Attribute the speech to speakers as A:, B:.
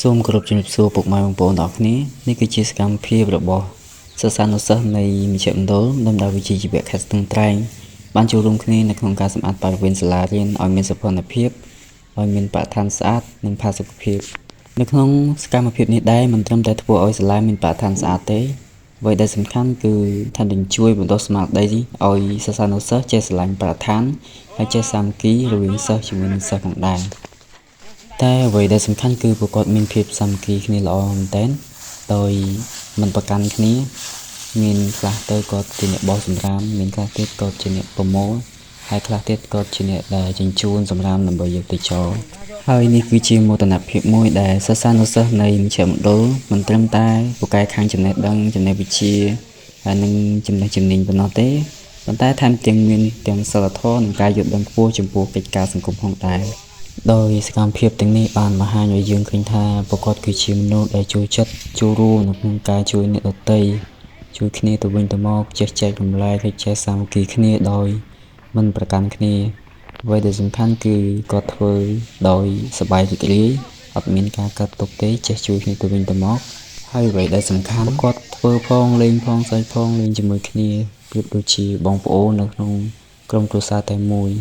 A: សូមគោរពជំរាបសួរពុកម៉ែបងប្អូនទាំងអស់គ្នានេះគឺជាសកម្មភាពរបស់សិស្សានុសិស្សនៃមជ្ឈមណ្ឌលដំណើរវិជ្ជាជីវៈខេត្តស្ទឹងត្រែងបានចូលរួមគ្នានៅក្នុងការសម្អាតបរិវេណសាលារៀនឲ្យមានសោភ័ណភាពឲ្យមានបរិស្ថានស្អាតនិងផាសុកភាពនៅក្នុងសកម្មភាពនេះដែរមិនត្រឹមតែធ្វើឲ្យសាលាមានបរិស្ថានស្អាតទេអ្វីដែលសំខាន់គឺថានឹងជួយបណ្ដុះស្មារតីឲ្យសិស្សានុសិស្សចេះស្រឡាញ់បរិស្ថានហើយចេះសាមគ្គីរវាងសិស្សជាមួយនឹងសិស្សផងដែរតែអ្វីដែលសំខាន់គឺពួកគាត់មានភាពសាមគ្គីគ្នាល្អមែនទែនដោយមិនប្រកាន់គ្នាមានខ្លះទៅគាត់ជាអ្នកបោសសម្រាមមានខ្លះទៀតគាត់ជាអ្នកប្រមូលហើយខ្លះទៀតគាត់ជាអ្នកដែលជញ្ជូនសម្រាមដើម្បីយកទៅចោលហើយនេះគឺជាមោទនភាពមួយដែលសិស្សានុសិស្សនៃមជ្ឈមណ្ឌលមិនត្រឹមតែពូកែខាងចំណេះដឹងចំណេះវិជ្ជាហើយនឹងចំណេះជំនាញប៉ុណ្ណោះទេប៉ុន្តែថែមទាំងមានទាំងសីលធម៌និងការយល់ដឹងខ្ពស់ចំពោះកិច្ចការសង្គមផងដែរដោយសកម្មភាពទាំងនេះបានបង្ហាញឲ្យយើងឃើញថាពួកគាត់គឺជាមនុស្សដែលចូលចិត្តចូលរួមនៅក្នុងការជួយអ្នកដទៃជួយគ្នាទៅវិញទៅមកចេះចែករំលែកហើយចេះសាមគ្គីគ្នាដោយមិនប្រកាន់គ្នាអ្វីដែលសំខាន់គឺគាត់ធ្វើដោយសប្បាយរីករាយអត់មានការកាត់ទុកទេចេះជួយគ្នាទៅវិញទៅមកហើយអ្វីដែលសំខាន់គាត់ធ្វើផងលេងផងសើចផងលេងជាមួយគ្នាប្រៀបដូចជាបងប្អូននៅក្នុងក្រុមគ្រួសារតែមួយ